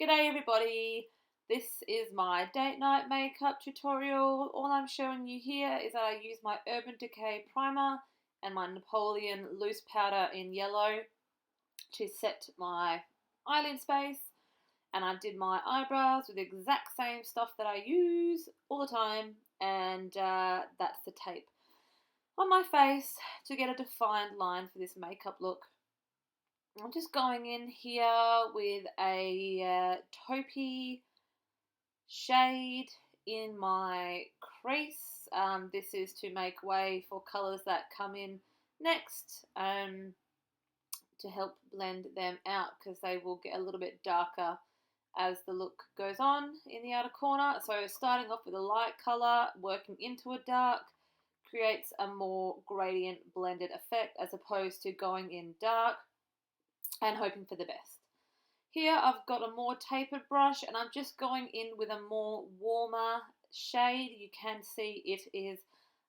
G'day everybody, this is my date night makeup tutorial. All I'm showing you here is that I use my Urban Decay primer and my Napoleon loose powder in yellow to set my eyelid space, and I did my eyebrows with the exact same stuff that I use all the time, and that's the tape on my face to get a defined line for this makeup look. I'm just going in here with a taupey shade in my crease. This is to make way for colours that come in next, to help blend them out because they will get a little bit darker as the look goes on in the outer corner. So starting off with a light colour, working into a dark, creates a more gradient blended effect as opposed to going in dark and hoping for the best. Here I've got a more tapered brush and I'm just going in with a more warmer shade. You can see it is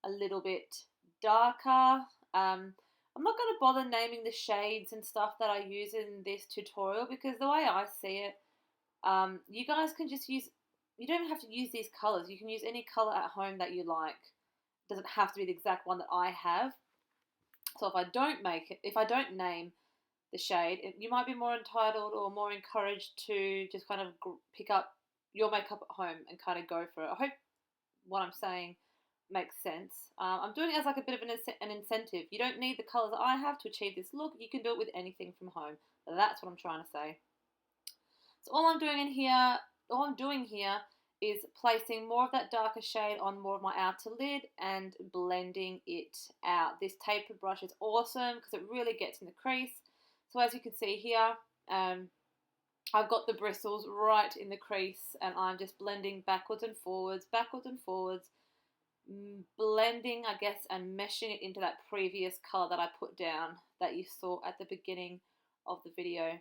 a little bit darker. I'm not going to bother naming the shades and stuff that I use in this tutorial because the way I see it, you guys can just use, you don't have to use these colours. You can use any colour at home that you like. It doesn't have to be the exact one that I have. So if I don't name the shade, you might be more entitled or more encouraged to just kind of pick up your makeup at home and kind of go for it. I hope what I'm saying makes sense. I'm doing it as like a bit of an incentive. You don't need the colours I have to achieve this look. You can do it with anything from home. That's what I'm trying to say. So all I'm doing here is placing more of that darker shade on more of my outer lid and blending it out. This tapered brush is awesome because it really gets in the crease. So as you can see here, I've got the bristles right in the crease and I'm just blending backwards and forwards, blending, I guess, and meshing it into that previous colour that I put down that you saw at the beginning of the video.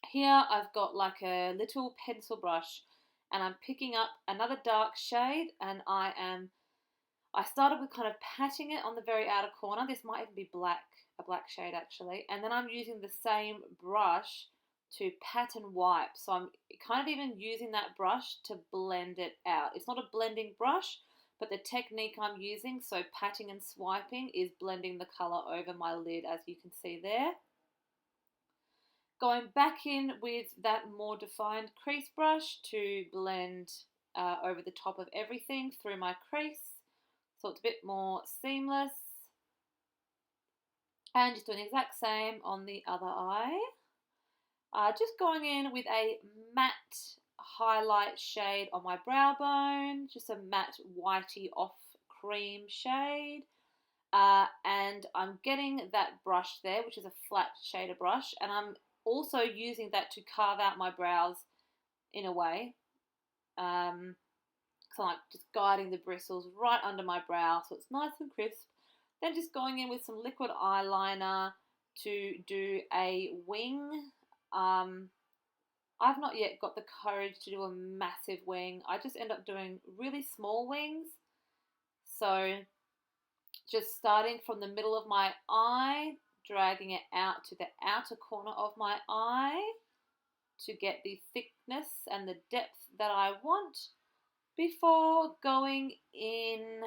Here I've got like a little pencil brush and I'm picking up another dark shade and I started with kind of patting it on the very outer corner. This might even be a black shade actually. And then I'm using the same brush to pat and wipe. So I'm kind of even using that brush to blend it out. It's not a blending brush, but the technique I'm using, so patting and swiping, is blending the colour over my lid, as you can see there. Going back in with that more defined crease brush to blend over the top of everything through my crease, so it's a bit more seamless. And just doing the exact same on the other eye. Just going in with a matte highlight shade on my brow bone, just a matte whitey off cream shade. And I'm getting that brush there, which is a flat shader brush, and I'm also using that to carve out my brows in a way. So I'm just guiding the bristles right under my brow so it's nice and crisp. Then just going in with some liquid eyeliner to do a wing. I've not yet got the courage to do a massive wing. I just end up doing really small wings. So just starting from the middle of my eye, dragging it out to the outer corner of my eye to get the thickness and the depth that I want before going in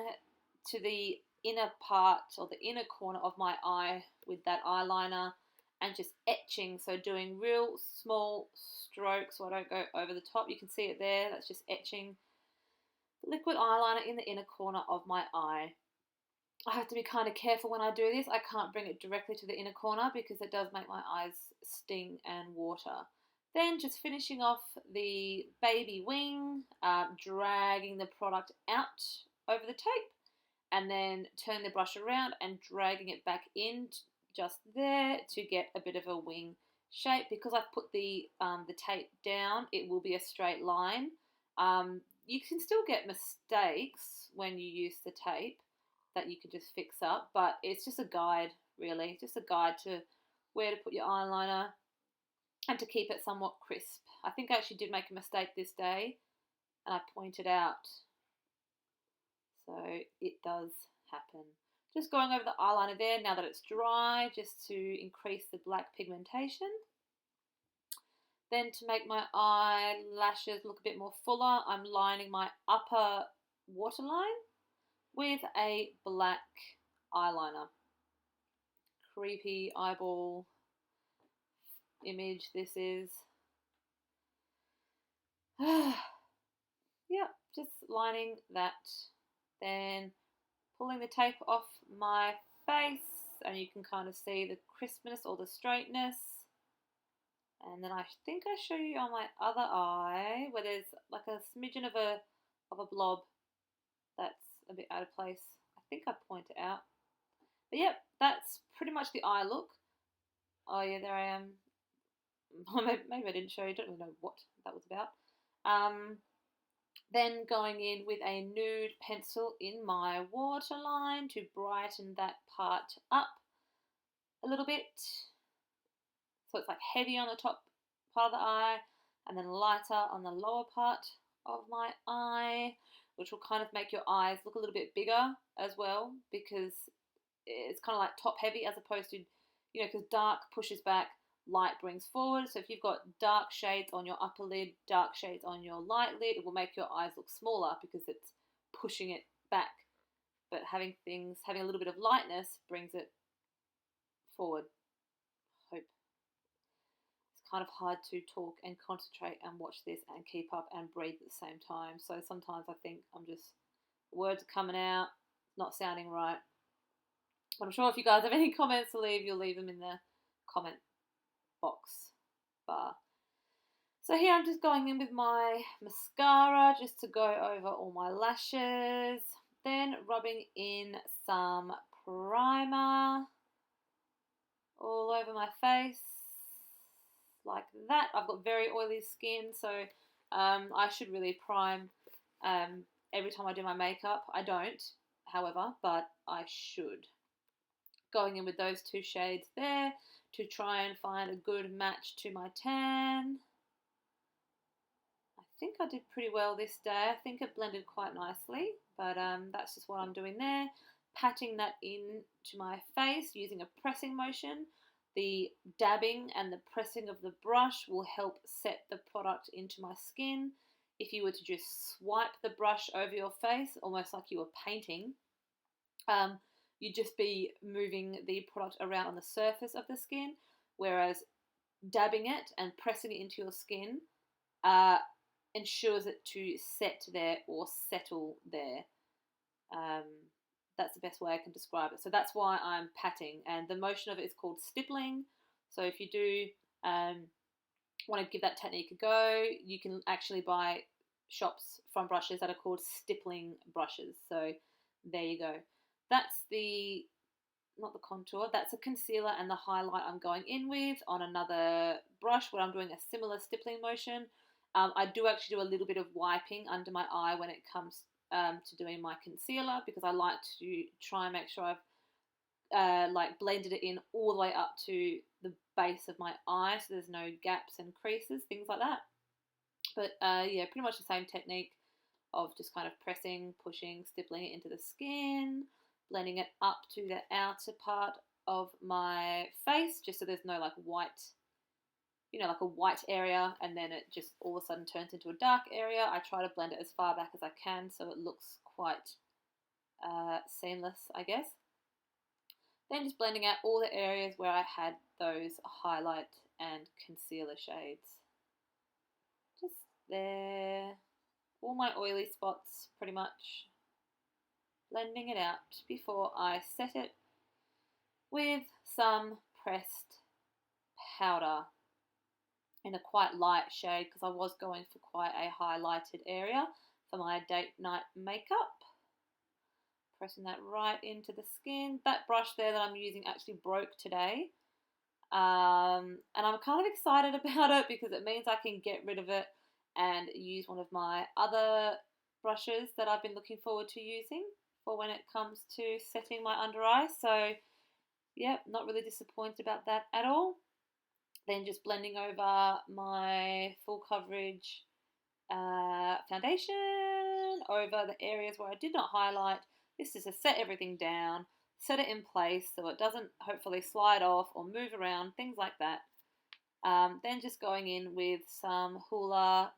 to the inner part or the inner corner of my eye with that eyeliner and just etching, so doing real small strokes so I don't go over the top. You can see it there, that's just etching liquid eyeliner in the inner corner of my eye. I have to be kind of careful when I do this. I can't bring it directly to the inner corner because it does make my eyes sting and water. Then just finishing off the baby wing, dragging the product out over the tape and then turning the brush around and dragging it back in just there to get a bit of a wing shape. Because I've put the tape down, it will be a straight line. You can still get mistakes when you use the tape that you can just fix up, but it's just a guide, really, just a guide to where to put your eyeliner and to keep it somewhat crisp. I think I actually did make a mistake this day and I pointed out, so it does happen. Just going over the eyeliner there now that it's dry, just to increase the black pigmentation. Then to make my eyelashes look a bit more fuller, I'm lining my upper waterline with a black eyeliner. Creepy eyeball image this is. Yep, just lining that. Then pulling the tape off my face, and you can kind of see the crispness or the straightness. And then I think I show you on my other eye where there's like a smidgen of a blob that's a bit out of place. I think I point it out. But yep, that's pretty much the eye look. Oh yeah, there I am. Maybe I didn't show you. I don't really know what that was about. Then going in with a nude pencil in my waterline to brighten that part up a little bit. So it's like heavy on the top part of the eye and then lighter on the lower part of my eye, which will kind of make your eyes look a little bit bigger as well, because it's kind of like top heavy as opposed to, because dark pushes back, light brings forward. So if you've got dark shades on your upper lid, dark shades on your light lid, it will make your eyes look smaller because it's pushing it back. But having a little bit of lightness brings it forward. Hope. It's kind of hard to talk and concentrate and watch this and keep up and breathe at the same time. So sometimes I think words are coming out, not sounding right. But I'm sure if you guys have any comments to leave, you'll leave them in the comment box bar. So here I'm just going in with my mascara just to go over all my lashes. Then rubbing in some primer all over my face like that. I've got very oily skin, so I should really prime every time I do my makeup. I don't, however, but I should. Going in with those two shades there to try and find a good match to my tan. I think I did pretty well this day. I think it blended quite nicely, but that's just what I'm doing there. Patting that into my face using a pressing motion. The dabbing and the pressing of the brush will help set the product into my skin. If you were to just swipe the brush over your face, almost like you were painting, you'd just be moving the product around on the surface of the skin, whereas dabbing it and pressing it into your skin ensures it to set there or settle there. That's the best way I can describe it. So that's why I'm patting, and the motion of it is called stippling. So if you do want to give that technique a go, you can actually buy shops from brushes that are called stippling brushes. So there you go. That's not the contour, that's a concealer and the highlight I'm going in with on another brush where I'm doing a similar stippling motion. I do actually do a little bit of wiping under my eye when it comes to doing my concealer, because I like to try and make sure I've blended it in all the way up to the base of my eye, so there's no gaps and creases, things like that. But yeah, pretty much the same technique of just kind of pressing, pushing, stippling it into the skin, blending it up to the outer part of my face, just so there's no like white, like a white area, and then it just all of a sudden turns into a dark area. I try to blend it as far back as I can so it looks quite seamless, I guess. Then just blending out all the areas where I had those highlight and concealer shades. Just there. All my oily spots, pretty much. Blending it out before I set it with some pressed powder in a quite light shade, because I was going for quite a highlighted area for my date night makeup. Pressing that right into the skin. That brush there that I'm using actually broke today. And I'm kind of excited about it because it means I can get rid of it and use one of my other brushes that I've been looking forward to using for when it comes to setting my under eye. So, yeah, not really disappointed about that at all. Then just blending over my full coverage foundation over the areas where I did not highlight. This is to set everything down, set it in place so it doesn't hopefully slide off or move around, things like that. Then just going in with some Hoola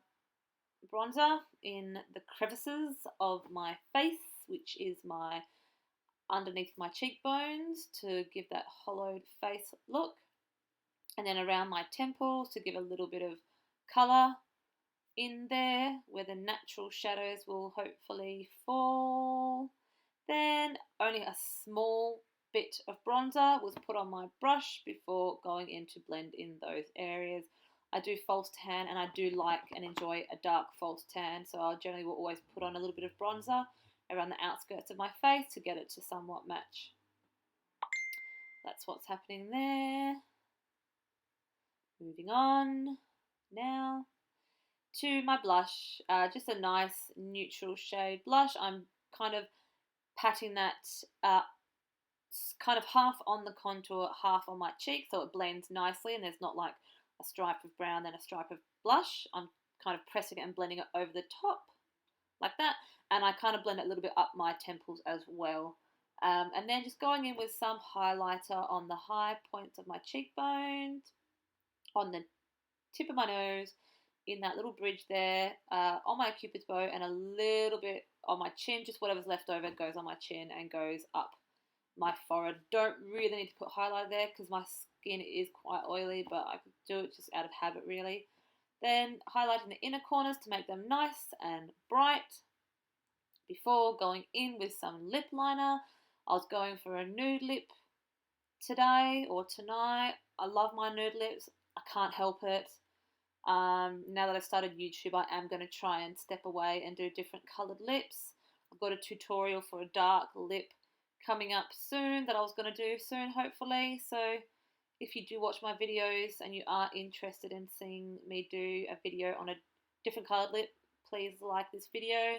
bronzer in the crevices of my face, which is underneath my cheekbones to give that hollowed face look. And then around my temples to give a little bit of colour in there where the natural shadows will hopefully fall. Then only a small bit of bronzer was put on my brush before going in to blend in those areas. I do false tan and I do like and enjoy a dark false tan, so I generally will always put on a little bit of bronzer around the outskirts of my face to get it to somewhat match. That's what's happening there. Moving on now to my blush, just a nice neutral shade blush. I'm kind of patting that kind of half on the contour, half on my cheek, so it blends nicely and there's not like a stripe of brown then a stripe of blush. I'm kind of pressing it and blending it over the top like that, and I kind of blend it a little bit up my temples as well. And then just going in with some highlighter on the high points of my cheekbones, on the tip of my nose, in that little bridge there, on my cupid's bow, and a little bit on my chin. Just whatever's left over goes on my chin and goes up my forehead. Don't really need to put highlighter there because my skin is quite oily, but I could do it just out of habit really. Then highlighting the inner corners to make them nice and bright before going in with some lip liner. I was going for a nude lip today or tonight. I love my nude lips. I can't help it. Now that I've started YouTube, I am going to try and step away and do different coloured lips. I've got a tutorial for a dark lip coming up soon that I was going to do soon, hopefully. So if you do watch my videos and you are interested in seeing me do a video on a different coloured lip, please like this video.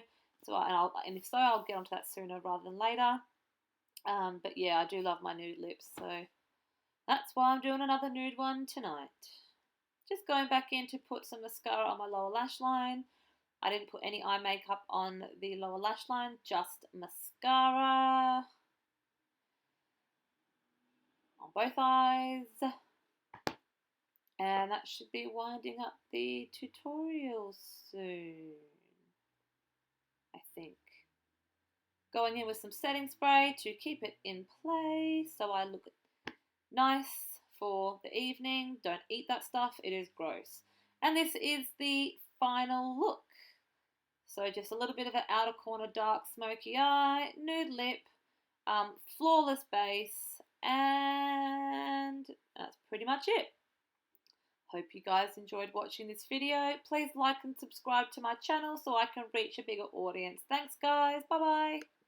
And if so, I'll get onto that sooner rather than later. But yeah, I do love my nude lips, so that's why I'm doing another nude one tonight. Just going back in to put some mascara on my lower lash line. I didn't put any eye makeup on the lower lash line, just mascara on both eyes. And that should be winding up the tutorial soon, I think. Going in with some setting spray to keep it in place so I look nice for the evening. Don't eat that stuff, it is gross. And this is the final look. So just a little bit of an outer corner dark smoky eye, nude lip, flawless base, and that's pretty much it. Hope you guys enjoyed watching this video. Please like and subscribe to my channel so I can reach a bigger audience. Thanks guys, bye bye.